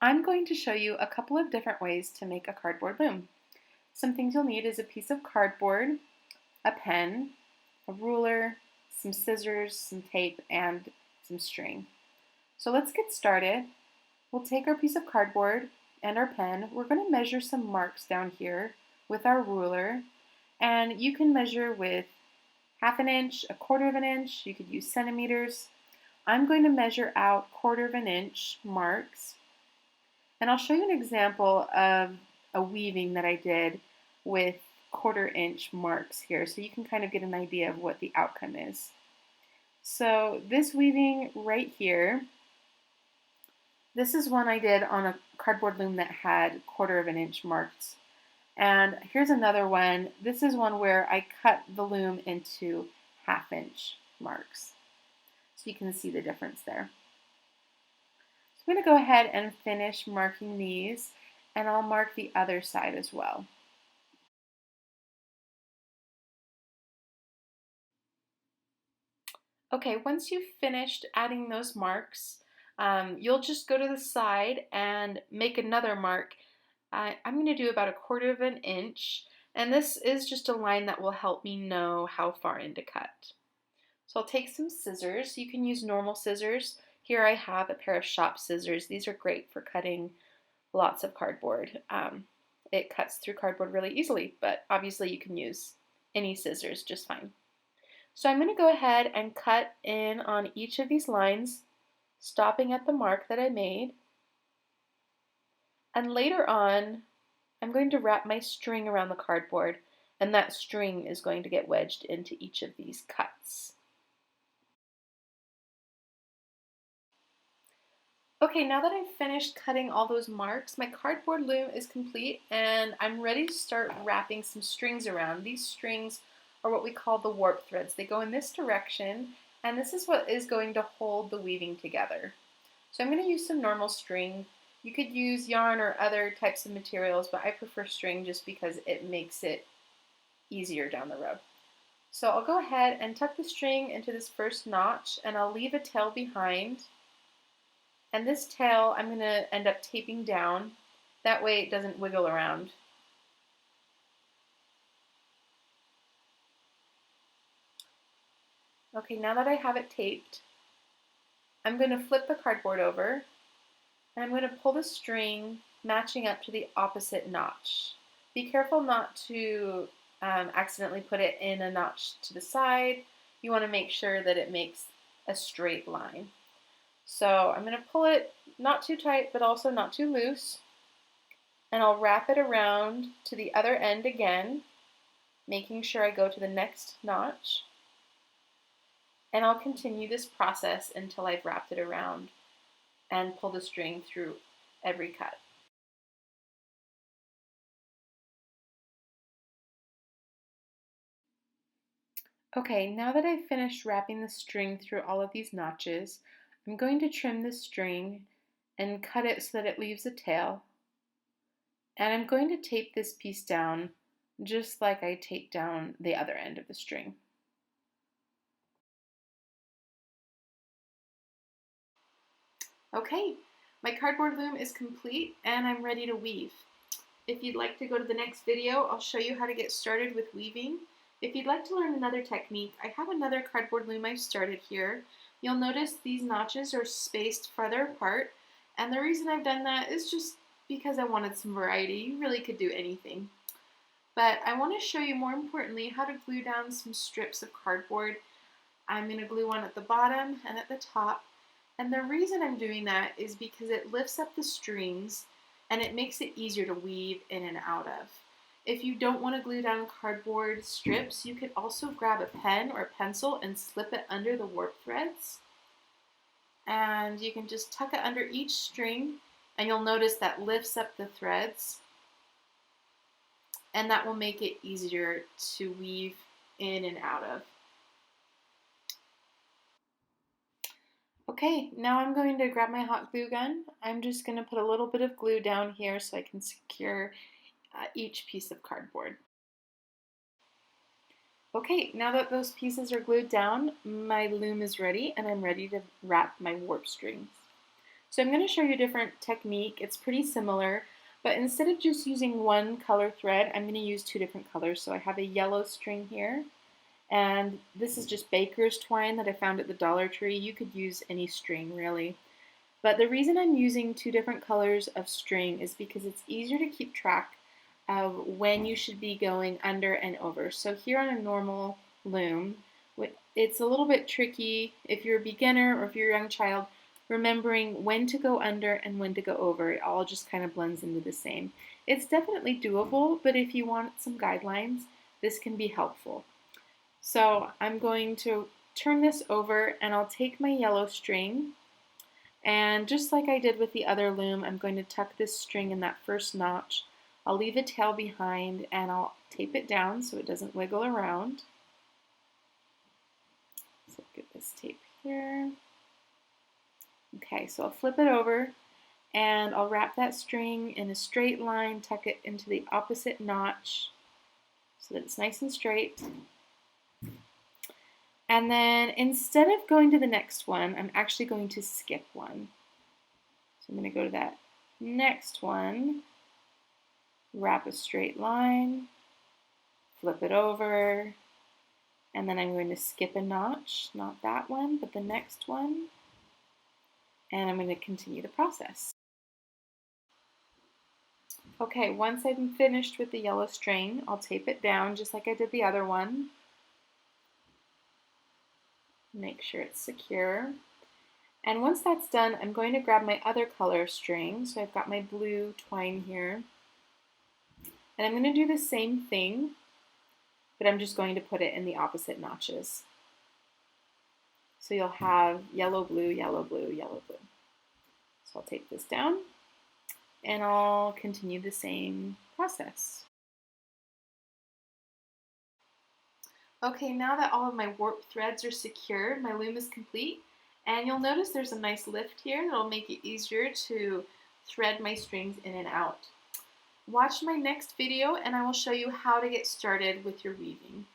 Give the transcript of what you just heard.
I'm going to show you a couple of different ways to make a cardboard loom. Some things you'll need is a piece of cardboard, a pen, a ruler, some scissors, some tape, and some string. So let's get started. We'll take our piece of cardboard and our pen. We're going to measure some marks down here with our ruler, and you can measure with 1/2 inch, 1/4 inch, you could use centimeters. I'm going to measure out 1/4 inch marks. And I'll show you an example of a weaving that I did with 1/4 inch marks here, so you can kind of get an idea of what the outcome is. So this weaving right here, this is one I did on a cardboard loom that had 1/4 inch marks. And here's another one. This is one where I cut the loom into 1/2 inch marks. So you can see the difference there. I'm going to go ahead and finish marking these, and I'll mark the other side as well. Okay, once you've finished adding those marks, you'll just go to the side and make another mark. I'm going to do about 1/4 inch, and this is just a line that will help me know how far in to cut. So I'll take some scissors. You can use normal scissors. Here I have a pair of shop scissors. These are great for cutting lots of cardboard. It cuts through cardboard really easily, but obviously you can use any scissors just fine. So I'm going to go ahead and cut in on each of these lines, stopping at the mark that I made. And later on, I'm going to wrap my string around the cardboard, and that string is going to get wedged into each of these cuts. Okay, now that I've finished cutting all those marks, my cardboard loom is complete and I'm ready to start wrapping some strings around. These strings are what we call the warp threads. They go in this direction, and this is what is going to hold the weaving together. So I'm going to use some normal string. You could use yarn or other types of materials, but I prefer string just because it makes it easier down the road. So I'll go ahead and tuck the string into this first notch, and I'll leave a tail behind. And this tail I'm going to end up taping down. That way it doesn't wiggle around. Okay, now that I have it taped, I'm going to flip the cardboard over, and I'm going to pull the string matching up to the opposite notch. Be careful not to accidentally put it in a notch to the side. You want to make sure that it makes a straight line. So I'm going to pull it not too tight, but also not too loose. And I'll wrap it around to the other end again, making sure I go to the next notch. And I'll continue this process until I've wrapped it around and pull the string through every cut. Okay, now that I've finished wrapping the string through all of these notches, I'm going to trim the string and cut it so that it leaves a tail. And I'm going to tape this piece down just like I taped down the other end of the string. Okay, my cardboard loom is complete and I'm ready to weave. If you'd like to go to the next video, I'll show you how to get started with weaving. If you'd like to learn another technique, I have another cardboard loom I've started here. You'll notice these notches are spaced farther apart, and the reason I've done that is just because I wanted some variety. You really could do anything. But I want to show you more importantly how to glue down some strips of cardboard. I'm going to glue one at the bottom and at the top. And the reason I'm doing that is because it lifts up the strings and it makes it easier to weave in and out of. If you don't want to glue down cardboard strips, you could also grab a pen or a pencil and slip it under the warp threads. And you can just tuck it under each string, and you'll notice that lifts up the threads. And that will make it easier to weave in and out of. Okay, now I'm going to grab my hot glue gun. I'm just going to put a little bit of glue down here so I can secure each piece of cardboard. Okay, now that those pieces are glued down, my loom is ready and I'm ready to wrap my warp strings. So I'm going to show you a different technique. It's pretty similar, but instead of just using one color thread, I'm going to use two different colors. So I have a yellow string here, and this is just baker's twine that I found at the Dollar Tree. You could use any string really. But the reason I'm using two different colors of string is because it's easier to keep track of when you should be going under and over. So here on a normal loom, it's a little bit tricky if you're a beginner or if you're a young child, remembering when to go under and when to go over. It all just kind of blends into the same. It's definitely doable, but if you want some guidelines, this can be helpful. So I'm going to turn this over and I'll take my yellow string, and just like I did with the other loom, I'm going to tuck this string in that first notch. I'll leave a tail behind and I'll tape it down so it doesn't wiggle around. So get this tape here. Okay, so I'll flip it over and I'll wrap that string in a straight line, tuck it into the opposite notch so that it's nice and straight. And then instead of going to the next one, I'm actually going to skip one. So I'm going to go to that next one, wrap a straight line, flip it over, and then I'm going to skip a notch, not that one, but the next one, and I'm going to continue the process. Okay, once I'm finished with the yellow string, I'll tape it down just like I did the other one. Make sure it's secure. And once that's done, I'm going to grab my other color string. So I've got my blue twine here. And I'm going to do the same thing, but I'm just going to put it in the opposite notches. So you'll have yellow, blue, yellow, blue, yellow, blue. So I'll take this down and I'll continue the same process. Okay, now that all of my warp threads are secured, my loom is complete, and you'll notice there's a nice lift here that'll make it easier to thread my strings in and out. Watch my next video and I will show you how to get started with your weaving.